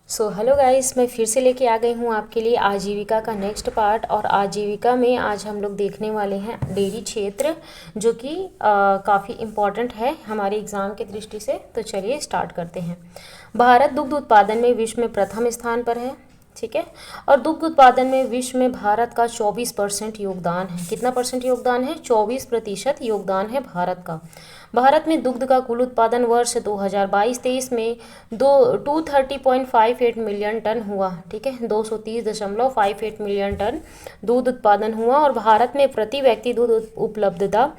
Hello guys, मैं फिर से लेके आ गई हूँ आपके लिए आजीविका का नेक्स्ट पार्ट। और आजीविका में आज हम लोग देखने वाले हैं डेयरी क्षेत्र, जो कि काफ़ी इम्पॉर्टेंट है हमारे एग्ज़ाम की दृष्टि से। तो चलिए स्टार्ट करते हैं। भारत दुग्ध उत्पादन में विश्व में प्रथम स्थान पर है, ठीक है। और दुग्ध उत्पादन में विश्व में भारत का 24% योगदान है। कितना परसेंट योगदान है? 24% योगदान है भारत का। भारत में दुग्ध का कुल उत्पादन वर्ष 2022-23 में 230.58 मिलियन टन हुआ, ठीक है। 230.58 मिलियन टन दूध उत्पादन हुआ। और भारत में प्रति व्यक्ति दूध उपलब्धता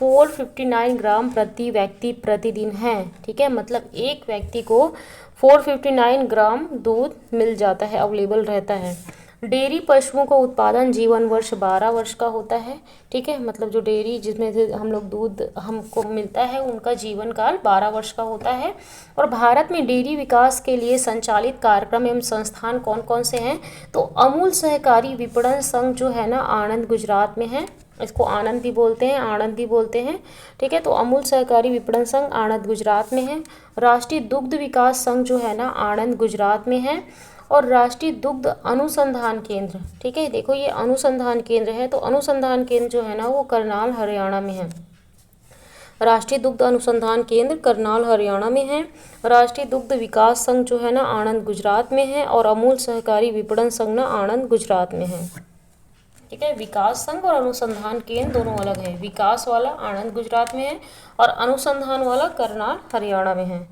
459 ग्राम प्रति व्यक्ति प्रतिदिन है, ठीक है। मतलब एक व्यक्ति को 459 ग्राम दूध मिल जाता है, अवेलेबल रहता है। डेयरी पशुओं का उत्पादन जीवन वर्ष 12 वर्ष का होता है, ठीक है। मतलब जो डेयरी जिसमें से हम लोग दूध हमको मिलता है, उनका जीवन काल 12 वर्ष का होता है। और भारत में डेयरी विकास के लिए संचालित कार्यक्रम एवं संस्थान कौन कौन से हैं? तो अमूल सहकारी विपणन संघ जो है ना, आणंद गुजरात में है। इसको आनंद भी बोलते हैं, आणंद भी बोलते हैं, ठीक है। तो अमूल सहकारी विपणन संघ आणंद गुजरात में है। राष्ट्रीय दुग्ध विकास संघ जो है ना, आणंद गुजरात में है। और राष्ट्रीय दुग्ध अनुसंधान केंद्र, ठीक है। देखो ये अनुसंधान केंद्र है, तो अनुसंधान केंद्र जो है ना, वो करनाल हरियाणा में है। राष्ट्रीय दुग्ध अनुसंधान केंद्र करनाल हरियाणा में है। राष्ट्रीय दुग्ध विकास संघ जो है ना, आणंद गुजरात में है। और अमूल सहकारी विपणन संघ ना, आणंद गुजरात में है, ठीक है। विकास संघ और अनुसंधान केंद्र दोनों अलग है। विकास वाला आणंद गुजरात में है और अनुसंधान वाला करनाल हरियाणा में है।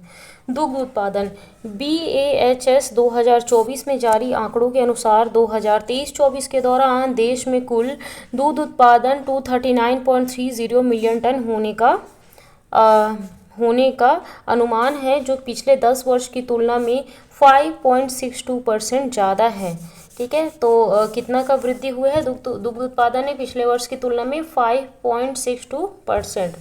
दुग्ध उत्पादन BAHS 2024 में जारी आंकड़ों के अनुसार 2023-24 के दौरान देश में कुल दूध उत्पादन 239.30 मिलियन टन होने का अनुमान है, जो पिछले 10 वर्ष की तुलना में 5.62% ज़्यादा है, ठीक है। तो कितना का वृद्धि हुआ है दुग्ध उत्पादन में पिछले वर्ष की तुलना में? 5.62%।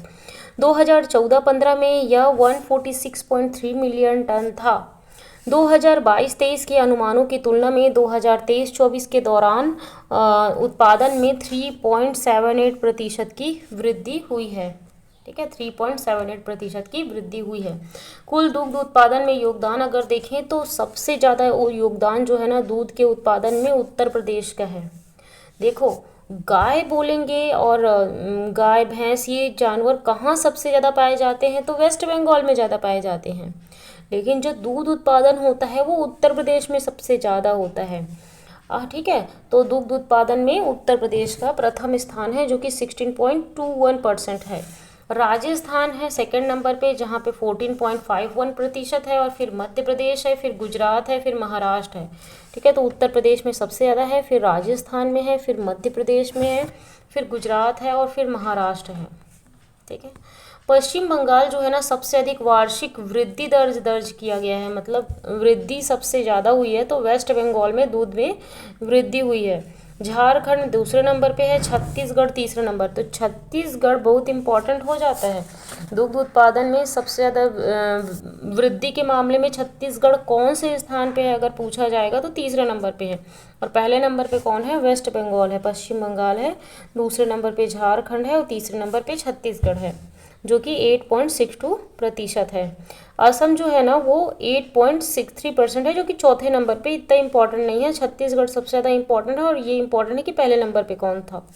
2014-15 में यह 146.3 मिलियन टन था। 2022-23 के अनुमानों की तुलना में 2023-24 के दौरान उत्पादन में 3.78% की वृद्धि हुई है, ठीक है। 3.78% की वृद्धि हुई है। कुल दुग्ध उत्पादन में योगदान अगर देखें तो सबसे ज़्यादा योगदान जो है ना, दूध के उत्पादन में उत्तर प्रदेश का है। देखो, गाय बोलेंगे और गाय भैंस ये जानवर कहाँ सबसे ज़्यादा पाए जाते हैं? तो वेस्ट बंगाल में ज़्यादा पाए जाते हैं। लेकिन जो दूध उत्पादन होता है वो उत्तर प्रदेश में सबसे ज़्यादा होता है, ठीक है। तो दुग्ध उत्पादन में उत्तर प्रदेश का प्रथम स्थान है, जो कि 16.21% है। राजस्थान है सेकंड नंबर पे, जहाँ पे 14.51% है। और फिर मध्य प्रदेश है, फिर गुजरात है, फिर महाराष्ट्र है, ठीक है। तो उत्तर प्रदेश में सबसे ज़्यादा है, फिर राजस्थान में है, फिर मध्य प्रदेश में है, फिर गुजरात है और फिर महाराष्ट्र है, ठीक है। पश्चिम बंगाल जो है ना, सबसे अधिक वार्षिक वृद्धि दर्ज किया गया है, मतलब वृद्धि सबसे ज़्यादा हुई है। तो वेस्ट बंगाल में दूध में वृद्धि हुई है। झारखंड दूसरे नंबर पे है, छत्तीसगढ़ तीसरे नंबर। तो छत्तीसगढ़ बहुत इंपॉर्टेंट हो जाता है दुग्ध उत्पादन में। सबसे ज़्यादा वृद्धि के मामले में छत्तीसगढ़ कौन से स्थान पे है अगर पूछा जाएगा, तो तीसरे नंबर पे है। और पहले नंबर पे कौन है? वेस्ट बंगाल है, पश्चिम बंगाल है। दूसरे नंबर पे झारखंड है और तीसरे नंबर पे छत्तीसगढ़ है, जो कि 8.62% है। असम जो है ना, वो 8.63% है, जो कि चौथे नंबर पे इतना इम्पोर्टेंट नहीं है। छत्तीसगढ़ सबसे ज़्यादा इम्पोर्टेंट है। और ये इम्पोर्टेंट है कि पहले नंबर पे कौन था।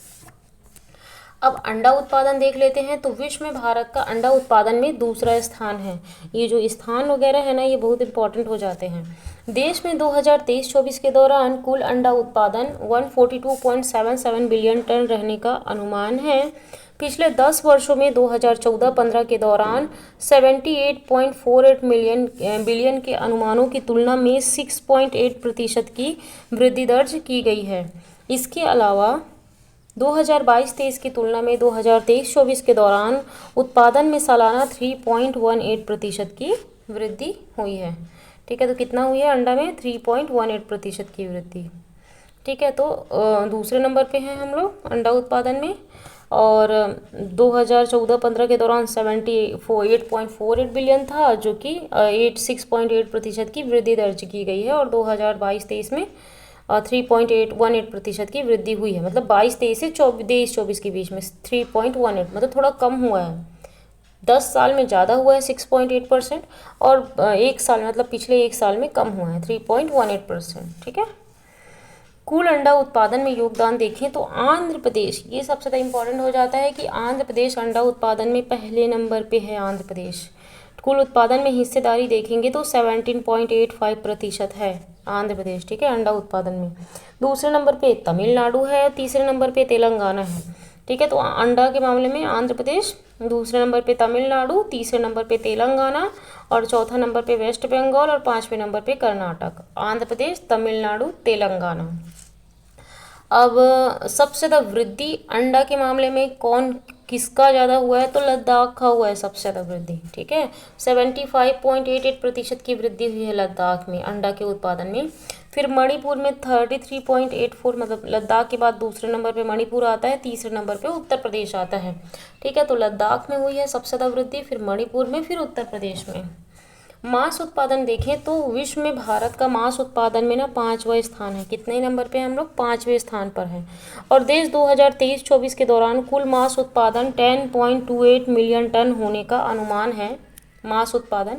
अब अंडा उत्पादन देख लेते हैं। तो विश्व में भारत का अंडा उत्पादन में दूसरा स्थान है। ये जो स्थान वगैरह है ना, ये बहुत इंपॉर्टेंट हो जाते हैं। देश में 2023-24 के दौरान कुल अंडा उत्पादन 142.77 बिलियन टन रहने का अनुमान है। पिछले 10 वर्षों में 2014-15 के दौरान 78.48 बिलियन के अनुमानों की तुलना में 6.8% की वृद्धि दर्ज की गई है। इसके अलावा 2022-23 की तुलना में 2023-24 के दौरान उत्पादन में सालाना 3.18% की वृद्धि हुई है, ठीक है। तो कितना हुई है अंडा में? 3.18% की वृद्धि, ठीक है। तो दूसरे नंबर पे हैं हम लोग अंडा उत्पादन में। और 2014-15 के दौरान 78.48 बिलियन था, जो कि 6.8% की वृद्धि दर्ज की गई है। और 2022-23 में 3.18% की वृद्धि हुई है। मतलब 22-23 से 23-24 के बीच में 3.18, मतलब थोड़ा कम हुआ है, 10 साल में ज़्यादा हुआ है 6.8%, और एक साल मतलब पिछले एक साल में कम हुआ है 3.18%। ठीक है। कुल अंडा उत्पादन में योगदान देखें तो आंध्र प्रदेश, ये सबसे ज़्यादा इम्पोर्टेंट हो जाता है कि आंध्र प्रदेश अंडा उत्पादन में पहले नंबर पे है। आंध्र प्रदेश कुल उत्पादन में हिस्सेदारी देखेंगे तो 17.85% है आंध्र प्रदेश। ठीक है, अंडा उत्पादन में। दूसरे नंबर पे तमिलनाडु है, तीसरे नंबर पे तेलंगाना है। ठीक है, तो अंडा के मामले में आंध्र प्रदेश, दूसरे नंबर पे तमिलनाडु, तीसरे नंबर पे तेलंगाना, और चौथा नंबर पे वेस्ट बंगाल, और पाँचवें नंबर पे कर्नाटक। आंध्र प्रदेश, तमिलनाडु, तेलंगाना। अब सबसे ज़्यादा वृद्धि अंडा के मामले में किसका ज़्यादा हुआ है, तो लद्दाख का हुआ है सबसे ज़्यादा वृद्धि। ठीक है, 75.88% की वृद्धि हुई है लद्दाख में अंडा के उत्पादन में। फिर मणिपुर में 33.84, मतलब लद्दाख के बाद दूसरे नंबर पे मणिपुर आता है, तीसरे नंबर पे उत्तर प्रदेश आता है। ठीक है, तो लद्दाख में हुई है सबसे ज़्यादा वृद्धि, फिर मणिपुर में, फिर उत्तर प्रदेश में। मांस उत्पादन देखें तो विश्व में भारत का मांस उत्पादन में ना 5वां स्थान है। कितने नंबर पे हम लोग? 5वें स्थान पर हैं। और देश 2023-24 के दौरान कुल मांस उत्पादन 10.28 मिलियन टन होने का अनुमान है, मांस उत्पादन।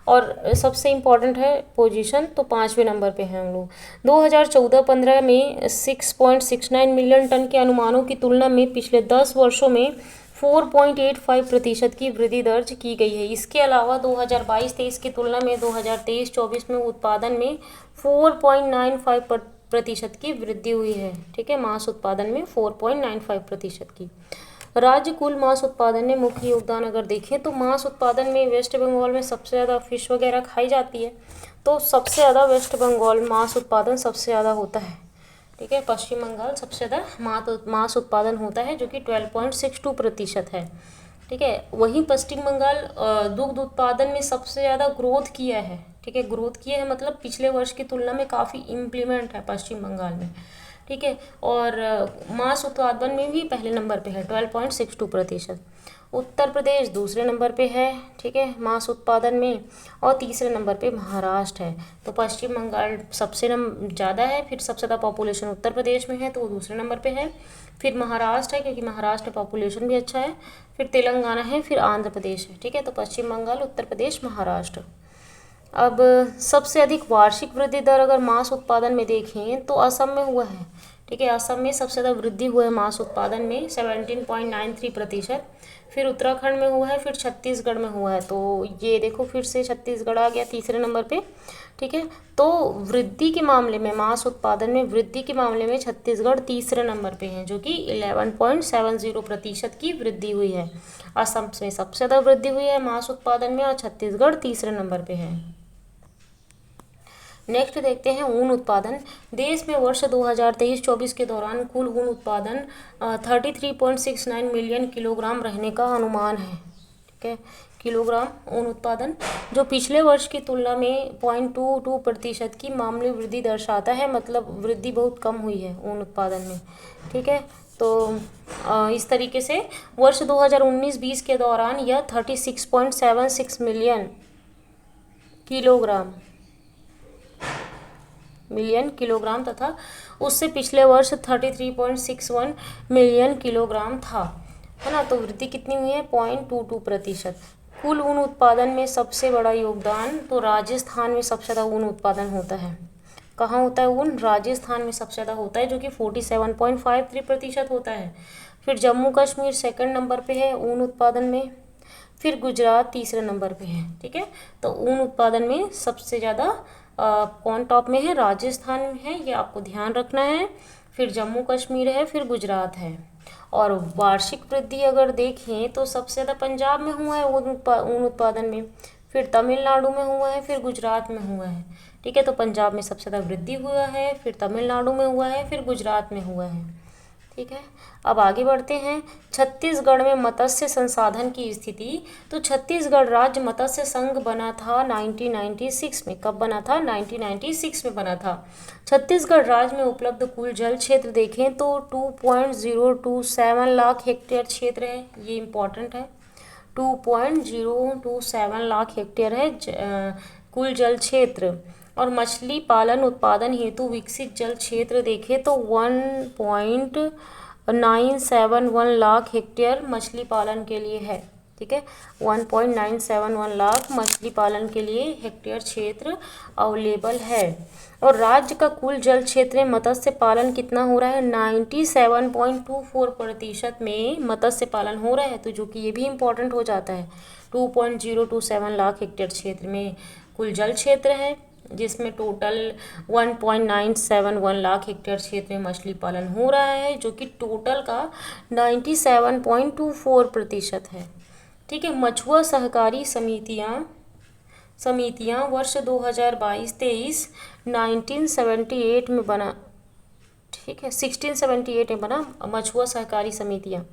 और सबसे इम्पॉर्टेंट है पोजीशन, तो 5वें नंबर पे हैं हम लोग। 2014-15 में 6.69 मिलियन टन के अनुमानों की तुलना में पिछले 10 वर्षों में 4.85% की वृद्धि दर्ज की गई है। इसके अलावा 2022-23 की तुलना में 2023-24 में उत्पादन में 4.95% की वृद्धि हुई है। ठीक है, मांस उत्पादन में 4.95% की। राज्य कुल मांस उत्पादन में मुख्य योगदान अगर देखें तो मांस उत्पादन में वेस्ट बंगाल में सबसे ज़्यादा फिश वगैरह खाई जाती है, तो सबसे ज़्यादा वेस्ट बंगाल मांस उत्पादन सबसे ज़्यादा होता है। ठीक है, पश्चिम बंगाल सबसे ज़्यादा मांस उत्पादन होता है जो कि 12.62% है। ठीक है, वहीं पश्चिम बंगाल दुग्ध उत्पादन में सबसे ज़्यादा ग्रोथ किया है। ठीक है, ग्रोथ किया है मतलब पिछले वर्ष की तुलना में काफ़ी इम्प्लीमेंट है पश्चिम बंगाल में। ठीक है, और मांस उत्पादन में भी पहले नंबर पे है 12.62%। उत्तर प्रदेश दूसरे नंबर पे है। ठीक है, मांस उत्पादन में, और तीसरे नंबर पे महाराष्ट्र है। तो पश्चिम बंगाल सबसे ज़्यादा है, फिर सबसे ज़्यादा पॉपुलेशन उत्तर प्रदेश में है तो वो दूसरे नंबर पे है, फिर महाराष्ट्र है क्योंकि महाराष्ट्र में पॉपुलेशन भी अच्छा है, फिर तेलंगाना है, फिर आंध्र प्रदेश है। ठीक है, तो पश्चिम बंगाल, उत्तर प्रदेश, महाराष्ट्र। अब सबसे अधिक वार्षिक वृद्धि दर अगर मांस उत्पादन में देखें तो असम में हुआ है। ठीक है, असम में सबसे ज़्यादा वृद्धि हुआ है मांस उत्पादन में 17.93%। फिर उत्तराखंड में हुआ है, फिर छत्तीसगढ़ में हुआ है। तो ये देखो फिर से छत्तीसगढ़ आ गया तीसरे नंबर पे। ठीक है, तो वृद्धि के मामले में, मांस उत्पादन में वृद्धि के मामले में छत्तीसगढ़ तीसरे नंबर पे है जो कि 11.70% की वृद्धि हुई है। असम में सबसे ज़्यादा वृद्धि हुई है मांस उत्पादन में, और छत्तीसगढ़ तीसरे नंबर पे है। नेक्स्ट देखते हैं ऊन उत्पादन। देश में वर्ष 2023-24 के दौरान कुल ऊन उत्पादन 33.69 मिलियन किलोग्राम रहने का अनुमान है। ठीक है, किलोग्राम ऊन उत्पादन, जो पिछले वर्ष की तुलना में 0.22% की मामूली वृद्धि दर्शाता है, मतलब वृद्धि बहुत कम हुई है ऊन उत्पादन में। ठीक है, तो इस तरीके से वर्ष 2019-20 के दौरान यह 36.76 मिलियन किलोग्राम तथा उससे पिछले वर्ष 33.61 मिलियन किलोग्राम था, है ना। तो वृद्धि कितनी हुई है? 0.22%। कुल ऊन उत्पादन में सबसे बड़ा योगदान तो राजस्थान में सबसे ज़्यादा ऊन उत्पादन होता है। कहाँ होता है ऊन? राजस्थान में सबसे ज़्यादा होता है जो कि 47.53% होता है। फिर जम्मू कश्मीर सेकंड नंबर पे है ऊन उत्पादन में, फिर गुजरात तीसरे नंबर पे है। ठीक है, तो ऊन उत्पादन में सबसे ज़्यादा कौन टॉप में है? राजस्थान में है, ये आपको ध्यान रखना है। फिर जम्मू कश्मीर है, फिर गुजरात है। और वार्षिक वृद्धि अगर देखें तो सबसे ज़्यादा पंजाब में हुआ है ऊन उत्पादन में, फिर तमिलनाडु में हुआ है, फिर गुजरात में हुआ है। ठीक है, तो पंजाब में सबसे ज़्यादा वृद्धि हुआ है, फिर तमिलनाडु में हुआ है, फिर गुजरात में हुआ है। ठीक है, अब आगे बढ़ते हैं। छत्तीसगढ़ में मत्स्य संसाधन की स्थिति। तो छत्तीसगढ़ राज्य मत्स्य संघ बना था 1996 में। कब बना था? 1996 में बना था। छत्तीसगढ़ राज्य में उपलब्ध कुल जल क्षेत्र देखें तो 2.027 लाख हेक्टेयर क्षेत्र है। ये इम्पॉर्टेंट है, 2.027 लाख हेक्टेयर है कुल जल क्षेत्र। और मछली पालन उत्पादन हेतु विकसित जल क्षेत्र देखें तो 1.971 लाख हेक्टेयर मछली पालन के लिए है। ठीक है। 1.971 लाख मछली पालन के लिए हेक्टेयर क्षेत्र अवेलेबल है। और राज्य का कुल जल क्षेत्र में मत्स्य पालन कितना हो रहा है? 97.24% में मत्स्य पालन हो रहा है, तो जो कि ये भी इम्पोर्टेंट हो जाता है। 2.027 लाख हेक्टेयर क्षेत्र में कुल जल क्षेत्र है, जिसमें टोटल 1.971 लाख हेक्टेयर क्षेत्र में मछली पालन हो रहा है, जो कि टोटल का 97.24% है। ठीक है। मछुआ सहकारी समितियां वर्ष 2022-23 1978 में बना, ठीक है, 1678 में बना मछुआ सहकारी समितियां।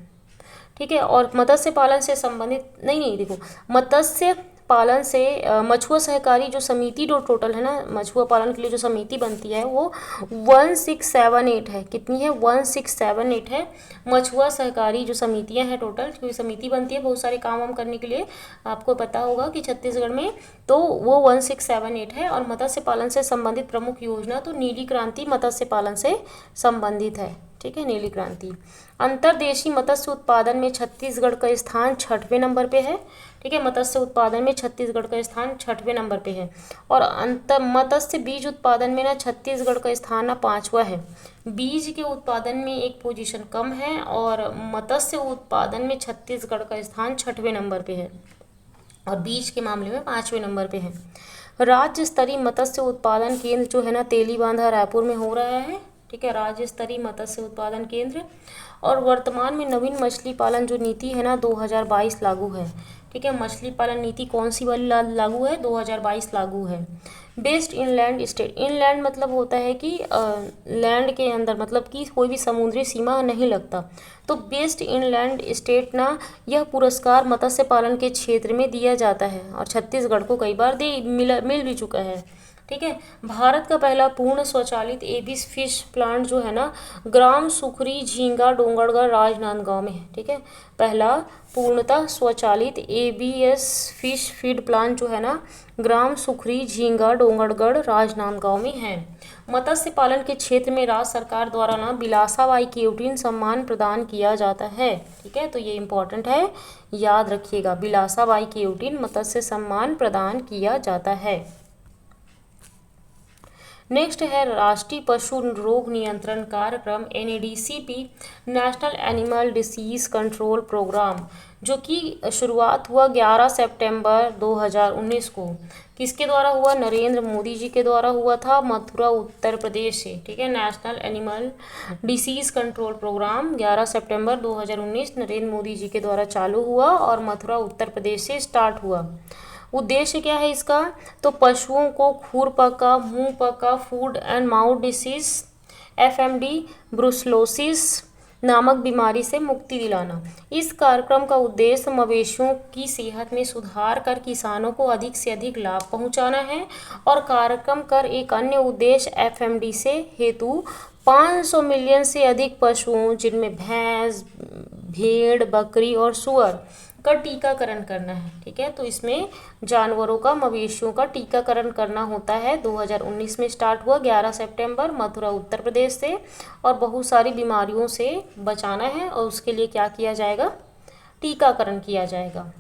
ठीक है। और मत्स्य पालन से संबंधित नहीं देखो, मत्स्य पालन से मछुआ सहकारी जो समिति जो टोटल है ना, मछुआ पालन के लिए जो समिति बनती है वो 1678 है। कितनी है? 1678 है मछुआ सहकारी जो समितियां हैं टोटल, क्योंकि समिति बनती है बहुत सारे काम वाम करने के लिए, आपको पता होगा कि छत्तीसगढ़ में, तो वो 1678 है। और मत्स्य पालन से संबंधित प्रमुख योजना तो नीली क्रांति मत्स्य पालन से संबंधित है। ठीक है, नीली क्रांति। अंतर्देशीय मत्स्य उत्पादन में छत्तीसगढ़ का स्थान 6वें नंबर पे है। ठीक है, मत्स्य उत्पादन में छत्तीसगढ़ का स्थान 6वें नंबर पे है। और मत्स्य बीज उत्पादन में ना छत्तीसगढ़ का स्थान ना 5वां है। बीज के उत्पादन में एक पोजीशन कम है, और मत्स्य उत्पादन में छत्तीसगढ़ का स्थान 6वें नंबर पे है, और बीज के मामले में 5वें नंबर पे है। राज्य स्तरीय मत्स्य उत्पादन केंद्र जो है ना तेलीबांधा रायपुर में हो रहा है। ठीक है, राज्य स्तरीय मत्स्य उत्पादन केंद्र। और वर्तमान में नवीन मछली पालन जो नीति है ना 2022 लागू है। ठीक है, मछली पालन नीति कौन सी वाली लागू है? 2022 लागू है। बेस्ट इनलैंड स्टेट, इनलैंड मतलब होता है कि लैंड के अंदर, मतलब कि कोई भी समुद्री सीमा नहीं लगता। तो बेस्ट इनलैंड स्टेट ना, यह पुरस्कार मत्स्य पालन के क्षेत्र में दिया जाता है, और छत्तीसगढ़ को कई बार मिल भी चुका है। ठीक है, भारत का पहला पूर्ण स्वचालित एबीज फिश प्लांट जो है ना ग्राम सुखरी झींगा डोंगरगढ़ राजनांदगांव में है। ठीक है, पहला पूर्णतः स्वचालित एबीएस फिश फीड प्लांट जो है ना ग्राम सुखरी झींगा डोंगरगढ़ राजनांदगांव में है। मत्स्य पालन के क्षेत्र में राज्य सरकार द्वारा ना बिलासाबाई केवटिन सम्मान प्रदान किया जाता है। ठीक है, तो ये इम्पोर्टेंट है, याद रखिएगा, बिलासाबाई केवटिन मत्स्य सम्मान प्रदान किया जाता है। नेक्स्ट है राष्ट्रीय पशु रोग नियंत्रण कार्यक्रम NADCP, national animal disease control programme, जो कि शुरुआत हुआ 11 सितंबर 2019 को। किसके द्वारा हुआ? नरेंद्र मोदी जी के द्वारा हुआ था, मथुरा उत्तर प्रदेश से। ठीक है, national animal disease control programme 11 सितंबर 2019 नरेंद्र मोदी जी के द्वारा चालू हुआ, और मथुरा उत्तर प्रदेश से स्टार्ट हुआ। उद्देश्य क्या है इसका? तो पशुओं को खुरपका, मुंहपका, food and mouth disease FMD, ब्रुसलोसिस नामक बीमारी से मुक्ति दिलाना। इस कार्यक्रम का उद्देश्य मवेशियों की सेहत में सुधार कर किसानों को अधिक से अधिक लाभ पहुंचाना है। और कार्यक्रम कर एक अन्य उद्देश्य FMD से हेतु 500 मिलियन से अधिक पशुओं, जिनमें भैंस, भेड़, बकरी और सूअर का टीकाकरण करना है। ठीक है, तो इसमें जानवरों का, मवेशियों का टीकाकरण करना होता है। 2019 में स्टार्ट हुआ 11 सितंबर मथुरा उत्तर प्रदेश से, और बहुत सारी बीमारियों से बचाना है, और उसके लिए क्या किया जाएगा? टीकाकरण किया जाएगा।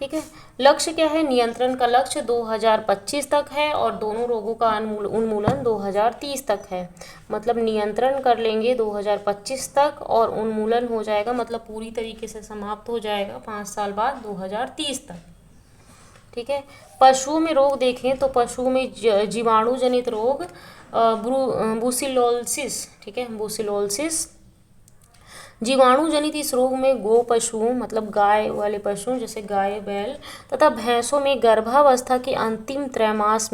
ठीक है, लक्ष्य क्या है? नियंत्रण का लक्ष्य 2025 तक है, और दोनों रोगों का उन्मूलन 2030 तक है। मतलब नियंत्रण कर लेंगे 2025 तक, और उन्मूलन हो जाएगा, मतलब पूरी तरीके से समाप्त हो जाएगा 5 साल बाद 2030 तक। ठीक है, पशुओं में रोग देखें तो पशुओं में जीवाणु जनित रोग ब्रुसिलोसिस, ठीक है, ब्रुसिलोसिस जीवाणु जनित इस रोग में गो पशुओं, मतलब गाय वाले पशु जैसे गाय, बैल तथा भैंसों में गर्भावस्था के अंतिम त्रैमास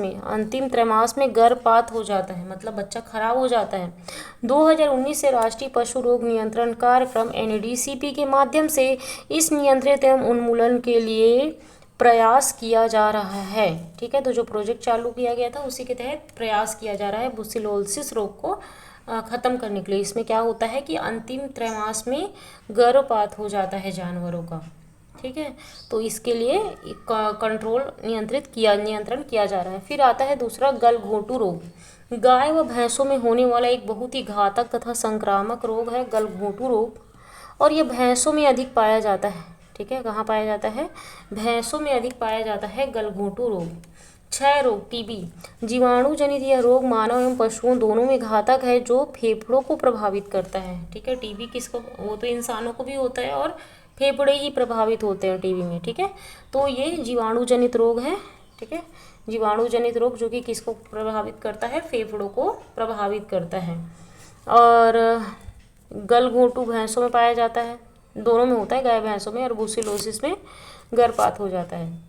में गर्भपात हो जाता है, मतलब बच्चा खराब हो जाता है। 2019 से राष्ट्रीय पशु रोग नियंत्रण कार्यक्रम NADCP के माध्यम से इस नियंत्रित एवं उन्मूलन के लिए प्रयास किया जा रहा है। ठीक है, तो जो प्रोजेक्ट चालू किया गया था उसी के तहत प्रयास किया जा रहा है ब्रुसिलोसिस रोग को ख़त्म करने के लिए। इसमें क्या होता है कि अंतिम त्रैमास में गर्भपात हो जाता है जानवरों का। ठीक है, तो इसके लिए नियंत्रण किया जा रहा है। फिर आता है दूसरा गलघोंटू रोग। गाय व भैंसों में होने वाला एक बहुत ही घातक तथा संक्रामक रोग है गलघोंटू रोग, और यह भैंसों में अधिक पाया जाता है। ठीक है, कहाँ पाया जाता है? भैंसों में अधिक पाया जाता है गलघोंटू रोग। क्षय रोग, टीबी, जीवाणु जनित यह रोग मानव एवं पशुओं दोनों में घातक है, जो फेफड़ों को प्रभावित करता है। ठीक है, टीबी किसको, वो तो इंसानों को भी होता है और फेफड़े ही प्रभावित होते हैं टीबी में। ठीक है, तो ये जीवाणु जनित रोग है। ठीक है, जीवाणु जनित रोग जो कि किसको प्रभावित करता है? फेफड़ों को प्रभावित करता है। और गलघोंटू भैंसों में पाया जाता है, दोनों में होता है, गाय भैंसों में, और ब्रुसेलोसिस में गर्भपात हो जाता है।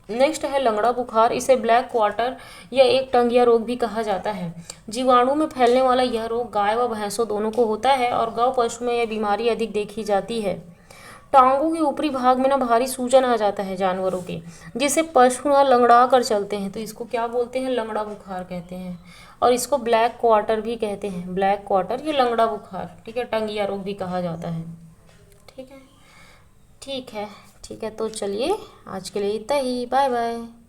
नेक्स्ट है लंगड़ा बुखार। इसे ब्लैक क्वार्टर या एक टंगिया रोग भी कहा जाता है। जीवाणु में फैलने वाला यह रोग गाय व भैंसों दोनों को होता है और गौ पशु में यह बीमारी अधिक देखी जाती है। टांगों के ऊपरी भाग में ना भारी सूजन आ जाता है जानवरों के, जिसे पशु ना लंगड़ा कर चलते हैं, तो इसको क्या बोलते हैं? लंगड़ा बुखार कहते हैं। और इसको ब्लैक क्वार्टर भी कहते हैं, ब्लैक क्वार्टर या लंगड़ा बुखार। ठीक है, टंगिया रोग भी कहा जाता है। ठीक है, ठीक है, ठीक है, तो चलिए आज के लिए इतना ही। Bye bye.